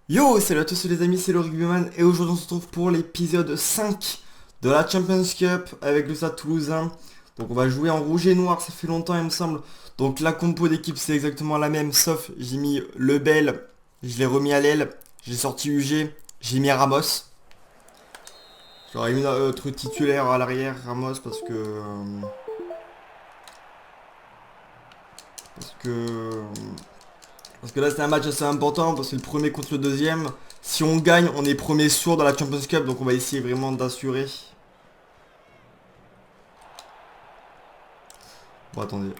Yo, salut à tous les amis, c'est le Rugbyman et aujourd'hui on se retrouve pour l'épisode 5 de la Champions Cup avec le Stade Toulousain. Donc on va jouer en rouge et noir, ça fait longtemps il me semble. Donc la compo d'équipe c'est exactement la même, sauf j'ai mis Lebel, je l'ai remis à l'aile, j'ai sorti UG, j'ai mis Ramos. J'aurais mis notre titulaire à l'arrière, Ramos, parce que Parce que là c'est un match assez important parce que c'est le premier contre le deuxième. Si on gagne, on est premier sourd dans la Champions Cup, donc on va essayer vraiment d'assurer. Bon attendez.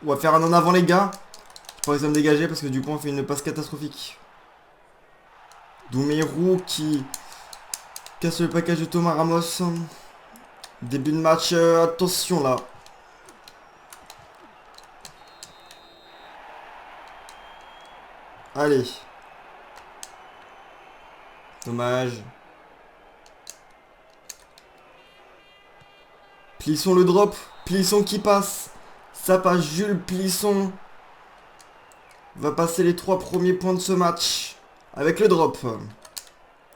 On va faire un en avant les gars. Je pourrais ça me dégager parce que du coup on fait une passe catastrophique. Doumerou qui casse le package de Thomas Ramos. Début de match, attention là. Allez. Dommage. Plisson le drop. Plisson qui passe. Ça passe Jules Plisson. Va passer les 3 premiers points de ce match. Avec le drop.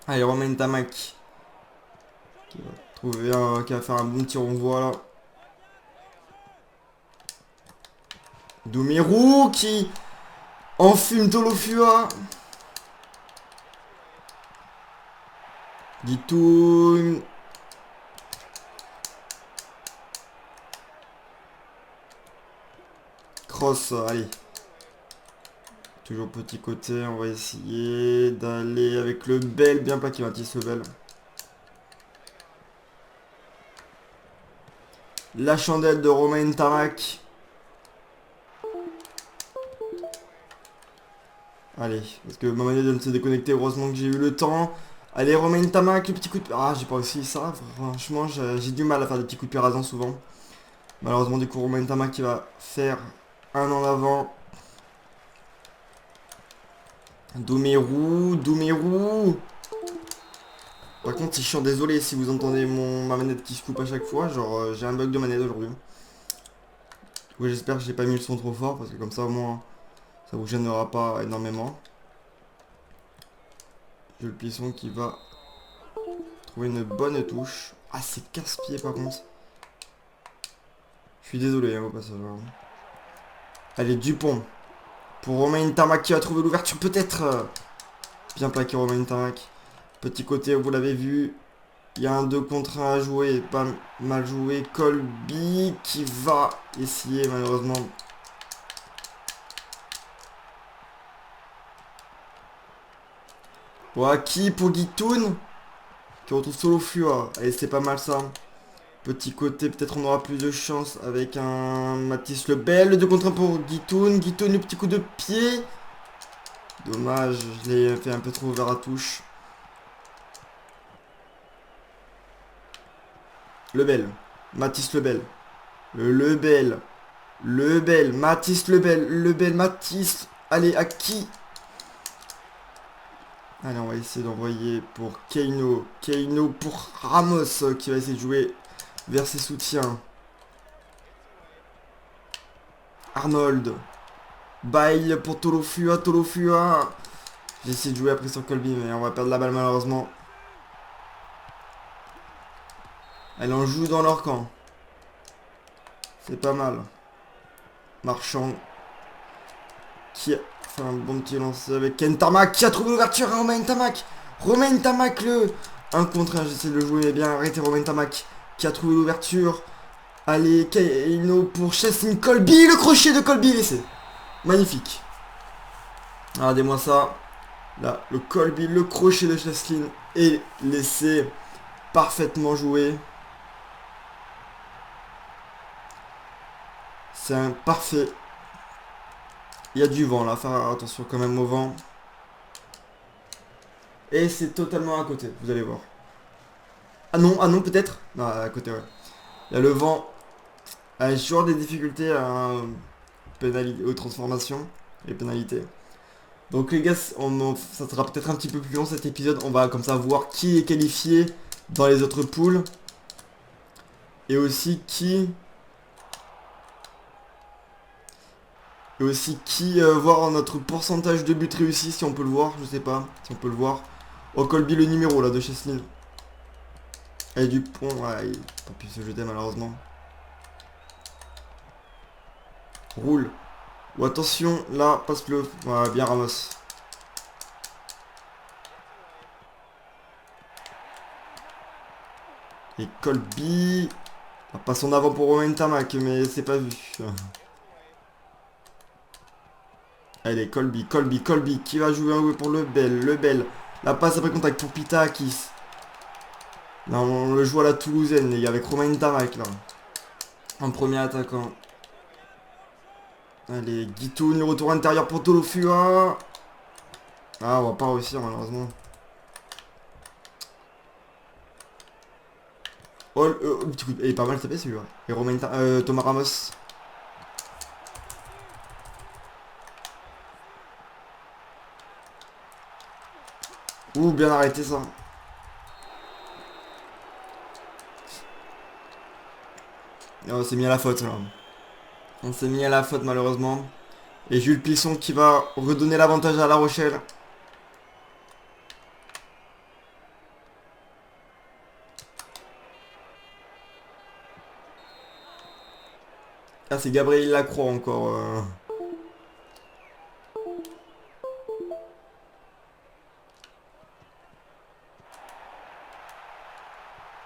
Allez, Romain Tamac. Qui va faire un bon tir, on voit là. Doumerou qui enfume Tolofua. Guitoun. Cross, allez. Toujours petit côté, on va essayer d'aller avec le bel, bien plaqué Mathis le bel. La chandelle de Romain Tamac. Allez, parce que ma manette de se déconnecter, heureusement que j'ai eu le temps. Allez, Romain Tamac, le petit coup de pied. Ah, j'ai pas réussi ça, franchement, j'ai du mal à faire des petits coups de pied rasants souvent. Malheureusement, du coup, Romain Tamac qui va faire un en avant. Doumerou. Par contre, si je suis désolé si vous entendez ma manette qui se coupe à chaque fois, genre j'ai un bug de manette aujourd'hui. Oui, j'espère que j'ai pas mis le son trop fort parce que comme ça au moins ça vous gênera pas énormément. J'ai le plisson qui va trouver une bonne touche. Ah, c'est casse-pied par contre. Je suis désolé au passage. Allez, Dupont. Pour Romain Tamac qui va trouver l'ouverture peut-être. Bien plaqué Romain Tamac. Petit côté, vous l'avez vu. Il y a un 2 contre 1 à jouer. Pas mal joué. Colby qui va essayer malheureusement. Qui pour Guitoun qui retrouve solo Fua. Allez, c'est pas mal ça. Petit côté, peut-être on aura plus de chance avec un Mathis Lebel. Le 2 contre 1 pour Guitoun. Guitoun, le petit coup de pied. Dommage, je l'ai fait un peu trop vers la touche. Lebel. Mathis Lebel. Lebel. Mathis Lebel. Mathis. Allez, à qui? Allez, on va essayer d'envoyer pour Keino. Keino pour Ramos qui va essayer de jouer vers ses soutiens. Arnold. Bail pour Tolofua. J'ai essayé de jouer après sur Colby, mais on va perdre la balle malheureusement. Elle en joue dans leur camp. C'est pas mal. Marchand. Qui a fait un bon petit lancer avec Ken Tarmac qui a trouvé l'ouverture à Romain Tamac. Romain Tamac le 1 contre 1, j'essaie de le jouer, mais bien arrêté Romain Tamac qui a trouvé l'ouverture. Allez, Keino pour Cheslin Colby, le crochet de Colby laissé. Magnifique. Regardez-moi ça. Là, le Colby, le crochet de Cheslin est laissé parfaitement joué. C'est un parfait. Il y a du vent là, faire attention quand même au vent. Et c'est totalement à côté, vous allez voir. Ah non peut-être. Non, à côté, ouais. Il y a le vent. J'ai toujours des difficultés aux transformations et pénalités. Donc les gars, ça sera peut-être un petit peu plus long cet épisode. On va comme ça voir qui est qualifié dans les autres poules. Et aussi Et aussi qui voir notre pourcentage de buts réussis, si on peut le voir, je sais pas, si on peut le voir. Oh, Colby le numéro là de Cheslin. Et Dupont, ouais, il n'a pas pu se jeter malheureusement. Roule. Ou attention, là, passe le... Ouais, bien Ramos. Et Colby... Passe en avant pour Romain Tamac, mais c'est pas vu. Allez, Colby, Colby, Colby, qui va jouer un coup pour le Bell. La passe après contact pour Pitakis. Là, on le joue à la Toulousaine, les gars, avec Romain Tamac, là. En premier attaquant. Allez, Guitoun, le retour intérieur pour Tolofua. Ah, on va pas réussir, malheureusement. Oh, petit coup il est pas mal tapé celui-là. Et Thomas Ramos. Ouh, bien arrêté ça. Et on s'est mis à la faute là. On s'est mis à la faute malheureusement. Et Jules Plisson qui va redonner l'avantage à La Rochelle. Ah, c'est Gabriel Lacroix encore.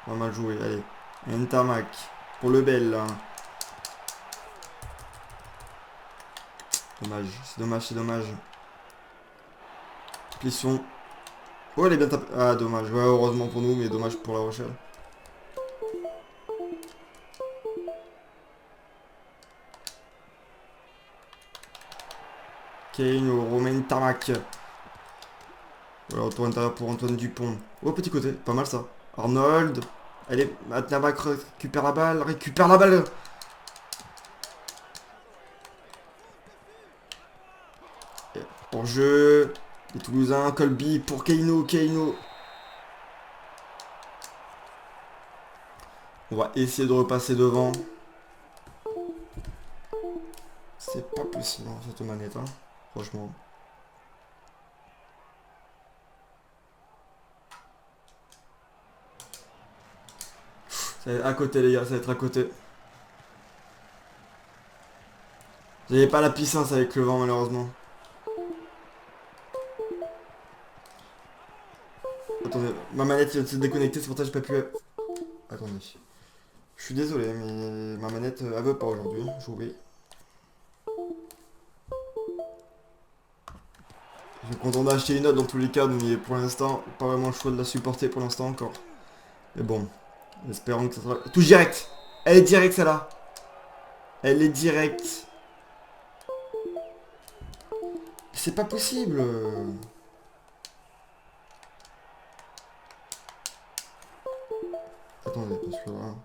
Pas mal joué, allez. Ntamak pour le Bell là. Dommage, c'est dommage, c'est dommage. Plisson. Oh, elle est bien tapée. Ah, dommage. Ouais, heureusement pour nous, mais dommage pour La Rochelle. Kane au Romain Tamac. Voilà, retour intérieur pour Antoine Dupont. Oh, petit côté, pas mal ça. Arnold. Allez, Tamac récupère la balle. Récupère la balle. Pour jeu. Les Toulousains. Colby pour Keino. Keino. On va essayer de repasser devant. C'est pas possible, hein, cette manette, hein. Franchement. Ça va être à côté, les gars, ça va être à côté. J'avais pas la puissance avec le vent, malheureusement. Attendez, ma manette vient de se déconnecter, c'est pour ça que j'ai pas pu... Attendez. Je suis désolé, mais ma manette, elle veut pas aujourd'hui jouer. Je suis content d'acheter une autre dans tous les cas, mais pour l'instant, pas vraiment le choix de la supporter pour l'instant encore. Mais bon, espérons que ça sera... Touche direct. Elle est directe, celle-là. Elle est directe. C'est pas possible. Attendez, parce que là...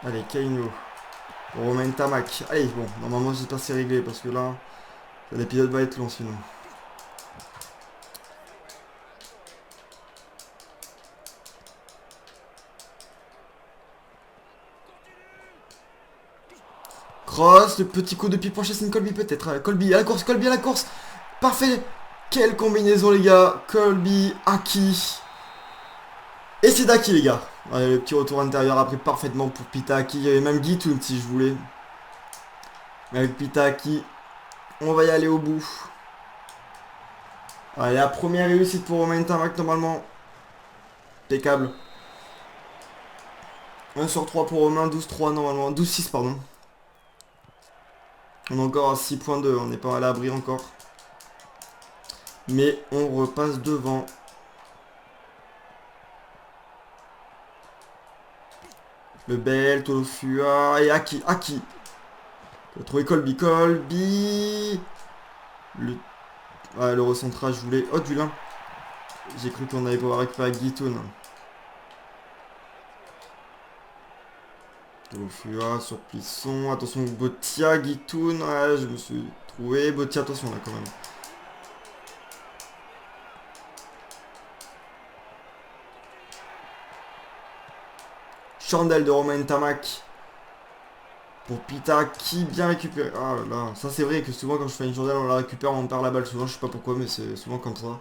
Allez, Kaino. Romain Tamac. Allez, bon, normalement j'espère que c'est réglé, parce que là, l'épisode va être long sinon. Cross, le petit coup de pied pour Chassin Colby peut-être. Colby à la course, Colby à la course. Parfait. Quelle combinaison les gars. Colby, Aki. Et c'est Daki les gars. Allez, le petit retour intérieur après parfaitement pour Pita Aki. Il y avait même Guitoun si je voulais. Avec Pita Aki, on va y aller au bout. Allez, la première réussite pour Romain Tamac normalement. Impeccable. 1 sur 3 pour Romain, 12-3 normalement. 12-6 pardon. On est encore à 6.2, on n'est pas à l'abri encore. Mais on repasse devant. Le Bell, Tolofua et Aki. Aki. On va trouver Colby. Colby. Le recentrage, je voulais... Oh, du lin. J'ai cru qu'on allait pouvoir récupérer Guitoun. Tolofua sur Plisson. Attention, Botia, Guitoun. Ouais, je me suis trouvé. Botia, attention là quand même. chandelle de Romain Tamac. Pour Pita qui bien récupéré. Ah là là, ça c'est vrai que souvent quand je fais une chandelle on la récupère, on perd la balle souvent, je sais pas pourquoi mais c'est souvent comme ça.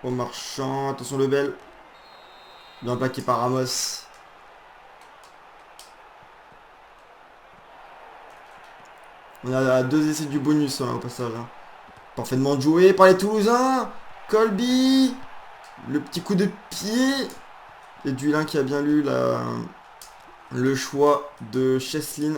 Au marchand, attention le bel. Bien plaqué par Ramos. On a 2 essais du bonus là, au passage. Hein. Parfaitement joué par les Toulousains. Colby. Le petit coup de pied. Et Dullin qui a bien lu le choix de Cheslin.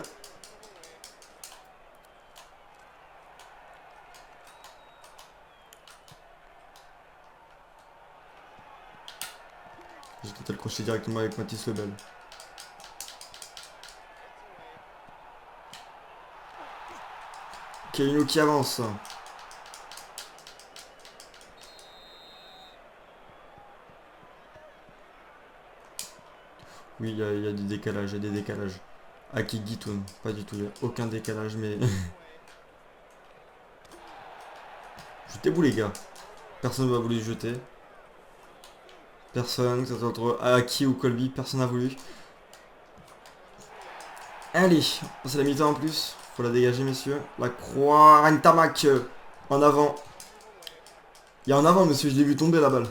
J'ai tenté le crochet directement avec Mathis Lebel. Kelino qui avance. Oui, il y a du décalage, il y a des décalages. Aki Gitoun, pas du tout, il n'y a aucun décalage, mais... Jetez-vous les gars. Personne ne va voulu jeter. Personne, que ce soit entre Aki ou Colby, personne n'a voulu. Allez, c'est la mi-temps en plus. Faut la dégager, messieurs. La croix, Rantamac en avant. Il y a en avant, monsieur, je l'ai vu tomber la balle.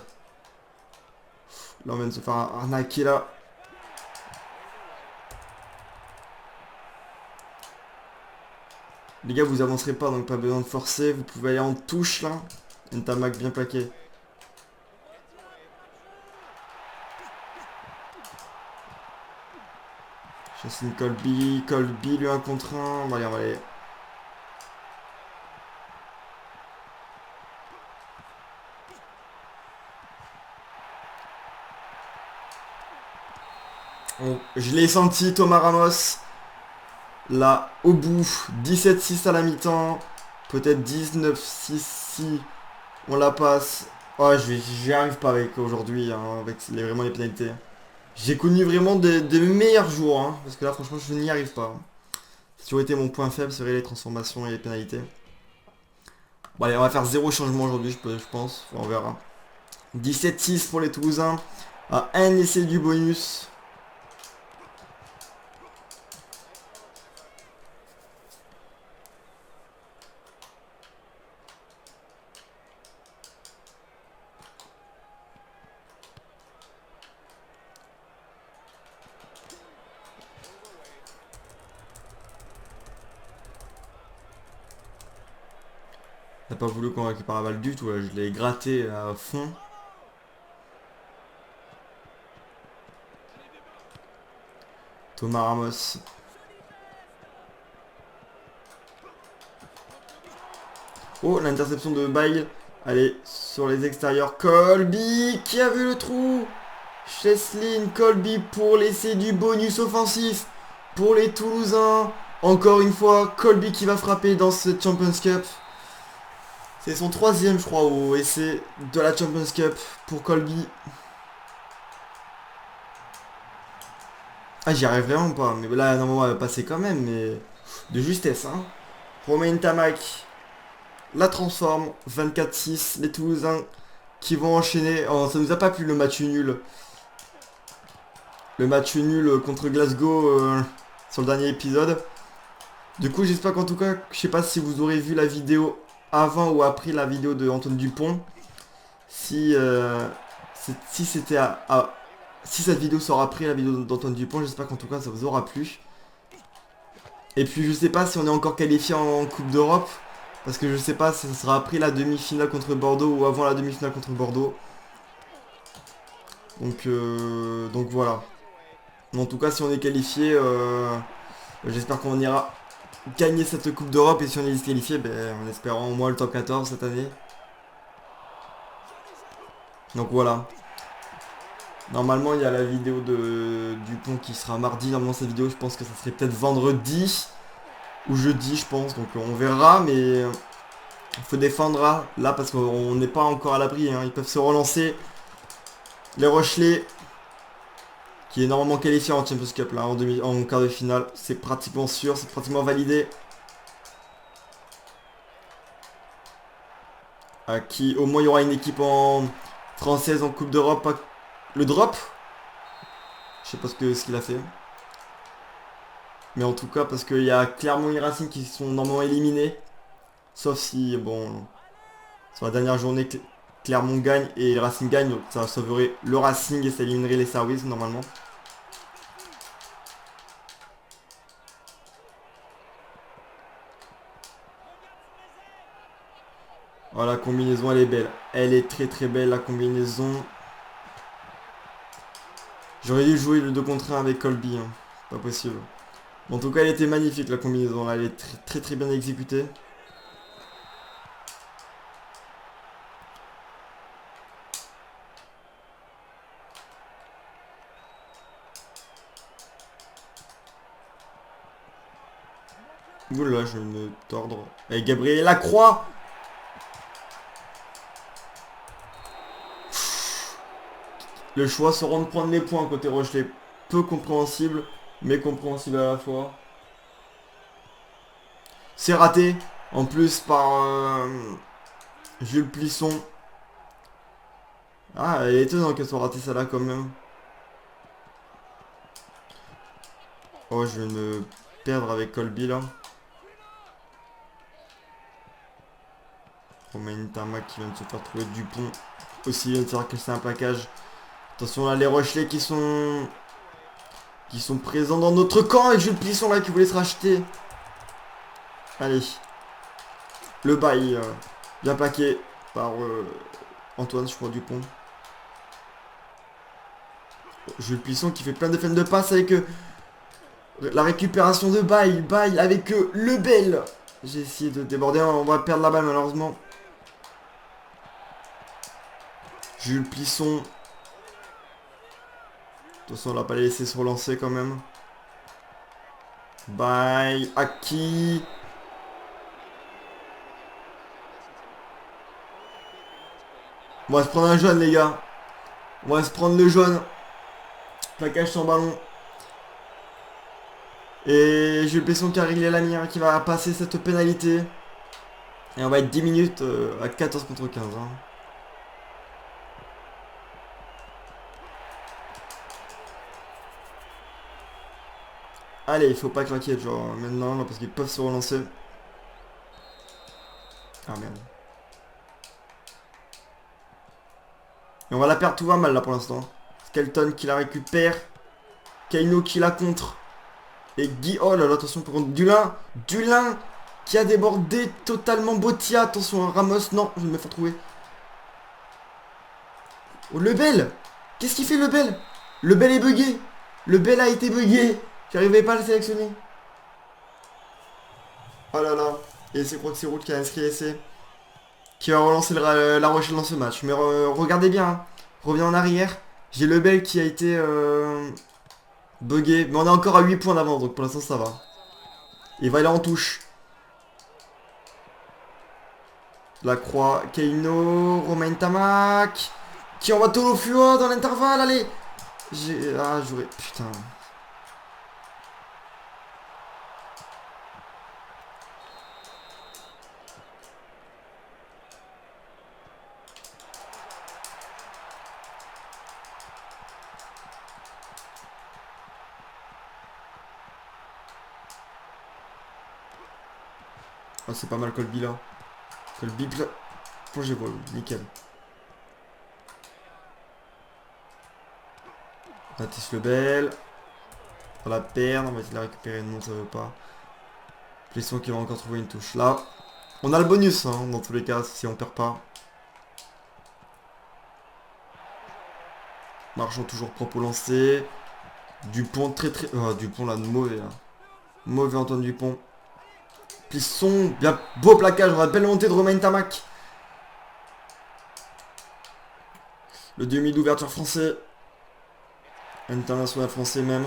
Là, on vient de se faire arnaquer là. Les gars, vous avancerez pas, donc pas besoin de forcer. Vous pouvez aller en touche là. Ntamak bien plaqué. Chassin Colby. Colby, lui 1 contre 1. Bon, allez, on va aller. Je l'ai senti, Thomas Ramos. Là, au bout. 17-6 à la mi-temps. Peut-être 19-6 si on la passe. Oh, j'y arrive pas avec aujourd'hui, hein, avec vraiment les pénalités. J'ai connu vraiment des meilleurs jours, hein, parce que là, franchement, je n'y arrive pas. Ça aurait été mon point faible, serait les transformations et les pénalités. Bon, allez, on va faire 0 changement aujourd'hui, je pense. Enfin, on verra. 17-6 pour les Toulousains. À un essai du bonus. T'as pas voulu qu'on récupère la balle du tout, là. Je l'ai gratté à fond. Thomas Ramos. Oh, l'interception de Bail. Allez, sur les extérieurs. Colby qui a vu le trou. Cheslin, Colby pour l'essai du bonus offensif. Pour les Toulousains. Encore une fois, Colby qui va frapper dans cette Champions Cup. C'est son 3e, je crois, au essai de la Champions Cup pour Colby. Ah, j'y arrive vraiment pas. Mais là, normalement, elle va passer quand même. Mais de justesse, hein. Romain Tamac la transforme. 24-6. Les Toulousains qui vont enchaîner. Oh, ça nous a pas plu le match nul. Le match nul contre Glasgow sur le dernier épisode. Du coup, j'espère qu'en tout cas, je sais pas si vous aurez vu la vidéo avant ou après la vidéo de Antoine Dupont. Si c'était si cette vidéo sort après la vidéo d'Antoine Dupont, j'espère qu'en tout cas ça vous aura plu. Et puis je sais pas si on est encore qualifié en Coupe d'Europe. Parce que je sais pas si ça sera après la demi-finale contre Bordeaux ou avant la demi-finale contre Bordeaux. Donc voilà. En tout cas si on est qualifié, j'espère qu'on ira gagner cette Coupe d'Europe. Et si on est disqualifié, ben, en espérant au moins le top 14 cette année. Donc voilà. Normalement il y a la vidéo de Dupont qui sera mardi. Normalement cette vidéo je pense que ça serait peut-être vendredi ou jeudi je pense. Donc on verra, mais il faut défendre là parce qu'on n'est pas encore à l'abri, hein. Ils peuvent se relancer. Les Rochelais qui est normalement qualifié en Champions Cup là en quart de finale. C'est pratiquement sûr, c'est pratiquement validé. À qui au moins il y aura une équipe en française en Coupe d'Europe. Le drop. Je sais pas ce qu'il a fait. Mais en tout cas parce qu'il y a Clermont et Racing qui sont normalement éliminés. Sauf si bon sur la dernière journée Clermont gagne et le Racing gagne. Donc ça sauverait le Racing et ça éliminerait les Sarwis normalement. Oh, la combinaison, elle est belle. Elle est très très belle, la combinaison. J'aurais dû jouer le 2 contre 1 avec Colby. Hein. Pas possible. Bon, en tout cas, elle était magnifique, la combinaison. Là. Elle est très très très bien exécutée. Oula, je vais me tordre. Et Gabriel Lacroix. Le choix seront de prendre les points côté Rochelet. Peu compréhensible, mais compréhensible à la fois. C'est raté. En plus par Jules Plisson. Ah, elle est étonnante qu'elle soit ratée ça là quand même. Oh, je vais me perdre avec Colby là. Romain Tamac qui vient de se faire trouver Dupont. Aussi, il vient de se faire casser un plaquage. Attention là, les Rochelais qui sont présents dans notre camp avec Jules Plisson là qui voulait se racheter. Allez. Le bail bien plaqué par Antoine, je crois, Dupont. Jules Plisson qui fait plein de feintes de passe avec la récupération de bail avec Lebel. J'ai essayé de déborder, on va perdre la balle malheureusement. Jules Plisson. Attention, on l'a pas laissé se relancer quand même. Bye. Aki. On va se prendre un jaune, les gars. On va se prendre le jaune. Plaquage sans ballon. Et Jules Plisson qui a réglé la mire, qui va passer cette pénalité. Et on va être 10 minutes à 14 contre 15. Hein. Allez, il faut pas craquer genre maintenant là, parce qu'ils peuvent se relancer. Ah merde. Et on va la perdre, tout va mal là pour l'instant. Skelton qui la récupère. Kaino qui la contre. Et Guy, oh là là, attention pour contre Dulin qui a débordé totalement Botia. Attention, Ramos, non, je vais me faire trouver. Oh, Lebel. Qu'est-ce qu'il fait Lebel? Lebel est bugué. Lebel a été bugué. J'arrivais pas à le sélectionner. Oh là là. Et c'est quoi que c'est Route qui a inscrit essai. Qui va relancer la Rochelle dans ce match. Mais regardez bien. Hein. Reviens en arrière. J'ai Lebel qui a été bugué. Mais on est encore à 8 points d'avance. Donc pour l'instant ça va. Il va aller en touche. La Croix, Keino, Romain Tamac. Qui envoie Tolofua dans l'intervalle. Allez. Ah, j'aurais. Putain. Ah, c'est pas mal Colby là. Colby, plongez vol, nickel. Mathis Lebel. On va la perdre, on va essayer de la récupérer. Non, ça veut pas. Plisson qui va encore trouver une touche là. On a le bonus hein, dans tous les cas si on perd pas. Marchand toujours propre au lancer. Dupont très très... Oh, Dupont là, mauvais là. Mauvais Antoine Dupont. Plisson, bien beau plaquage, on a belle montée de Romain Tamac. Le demi d'ouverture français. International français même.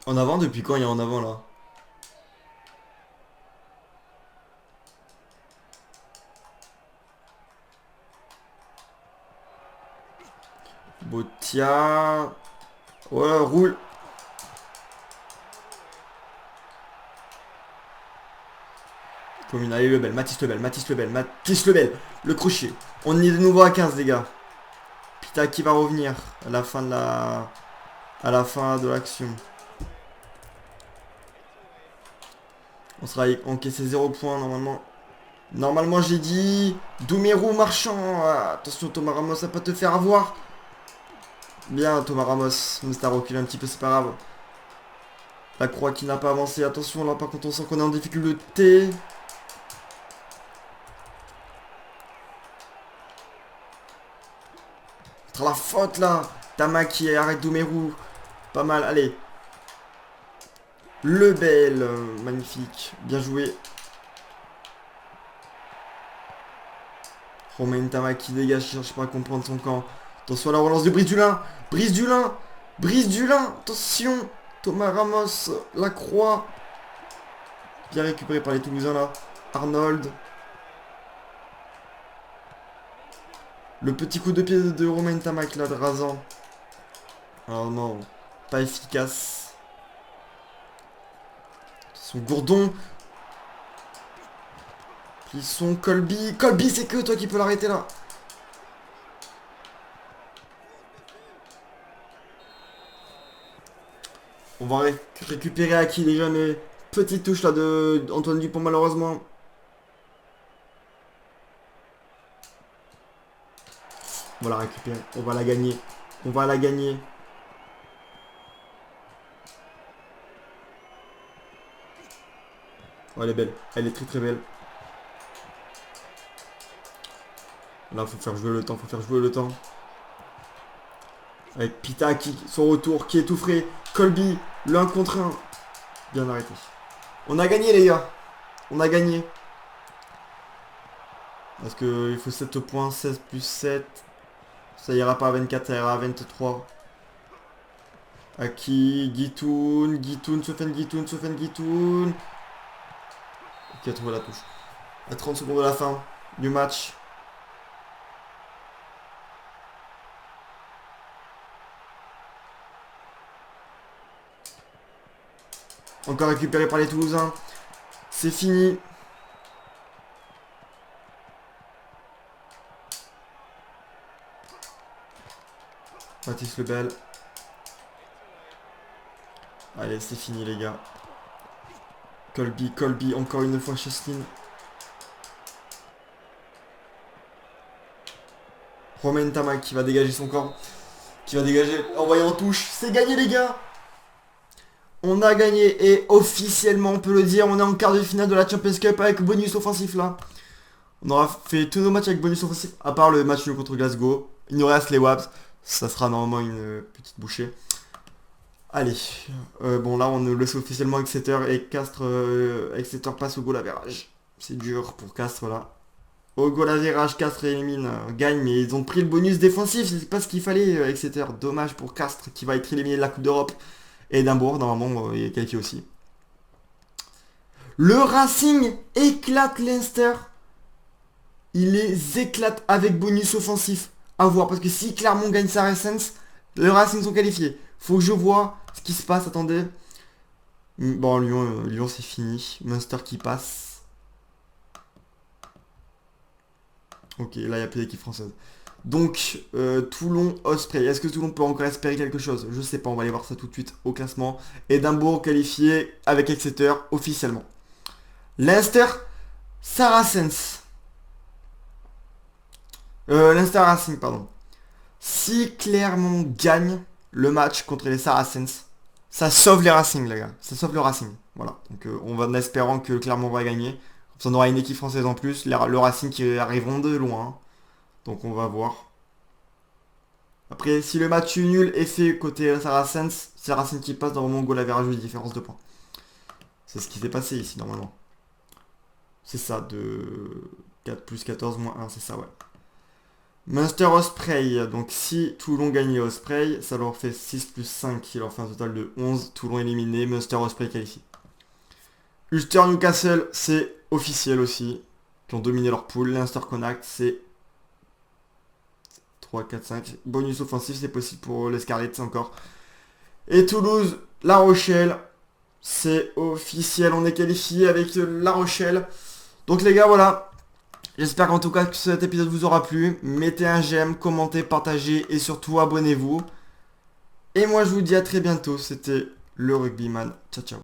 En avant, depuis quand il y a en avant là? Botia. Ouais, roule. Chouamini, allez Lebel, Mathis Lebel, Mathis Lebel, Mathis Lebel. Le crochet. On est de nouveau à 15 les gars. Pita qui va revenir à la fin de la... À la fin de l'action. On sera encaissé 0 points normalement. Normalement j'ai dit Doumerou Marchand. Ah, attention Thomas Ramos, ça peut te faire avoir. Bien Thomas Ramos. Mais ça recule un petit peu, c'est pas grave. La croix qui n'a pas avancé. Attention là par contre on sent qu'on est en difficulté. C'est la faute là. Tamaki arrête Doumerou. Pas mal, allez. Lebel, magnifique. Bien joué. Romain Tamaki dégage, il cherche pas à comprendre son camp. Attention à la relance de Brice Dulin. Brice Dulin. Brice Dulin. Attention. Thomas Ramos. La croix. Bien récupéré par les Toulousains là. Arnold. Le petit coup de pied de Romain Tamaki là de rasant. Oh non. Pas efficace. Son Gourdon. Plisson, Colby. Colby, c'est que toi qui peux l'arrêter là. On va récupérer à qui déjà, mais petite touche là de Antoine Dupont malheureusement. On va la récupérer. On va la gagner. On va la gagner. Oh, elle est belle. Elle est très très belle. Là, faut faire jouer le temps. Faut faire jouer le temps. Avec Pita qui, son retour, qui est tout frais. Colby, l'un contre un. Bien arrêté. On a gagné les gars. On a gagné. Parce que il faut 7 points. 16 plus 7. Ça ira pas à 24, ça ira à 23. Aki, Guitoun, Sofiane Guitoun. Qui a trouvé la touche. À 30 secondes de la fin du match. Encore récupéré par les Toulousains. C'est fini. Mathis Lebel. Allez, c'est fini les gars. Colby, encore une fois Cheslin. Romain Tamac qui va dégager son corps. Qui va dégager, envoyer en touche. C'est gagné les gars. On a gagné et officiellement on peut le dire, on est en quart de finale de la Champions Cup avec bonus offensif là. On aura fait tous nos matchs avec bonus offensif, à part le match nul contre Glasgow. Il nous reste les Waps, ça sera normalement une petite bouchée. Allez, bon là on nous laisse officiellement Exeter et Castres, Exeter passe au goal average. C'est dur pour Castres là. Au goal average, Castres élimine, gagne, mais ils ont pris le bonus défensif, c'est pas ce qu'il fallait Exeter. Dommage pour Castres qui va être éliminé de la Coupe d'Europe. Et Édimbourg, normalement, il est qualifié aussi. Le Racing éclate Leinster. Il les éclate avec bonus offensif. À voir, parce que si Clermont gagne Saracens, le Racing sont qualifiés. Faut que je vois ce qui se passe, attendez. Bon, Lyon c'est fini. Munster qui passe. Ok, là il n'y a plus d'équipe française. Donc, Toulon, Osprey. Est-ce que Toulon peut encore espérer quelque chose? Je sais pas, on va aller voir ça tout de suite au classement. Édimbourg qualifié avec Exeter officiellement. Leinster, Saracens. Leinster Racing, pardon. Si Clermont gagne le match contre les Saracens, ça sauve les Racing, les gars. Ça sauve le Racing. Voilà. Donc, on va en espérant que Clermont va gagner. On aura une équipe française en plus. Le Racing qui arriveront de loin. Donc on va voir. Après, si le match nul est fait côté Saracens, c'est Racing qui passe, normalement goal average de différence de points. C'est ce qui s'est passé ici normalement. C'est ça, de 4 plus 14 moins 1, c'est ça, ouais. Munster Osprey, donc si Toulon gagne Osprey, ça leur fait 6 plus 5, qui leur fait un total de 11. Toulon éliminé, Munster Osprey qualifié. Ulster Newcastle, c'est officiel aussi, qui ont dominé leur pool. Leinster Connacht, c'est 3, 4, 5. Bonus offensif, c'est possible pour les Scarlets encore. Et Toulouse, La Rochelle, c'est officiel. On est qualifié avec La Rochelle. Donc les gars, voilà. J'espère qu'en tout cas que cet épisode vous aura plu. Mettez un j'aime, commentez, partagez et surtout abonnez-vous. Et moi je vous dis à très bientôt. C'était le Rugbyman. Ciao ciao.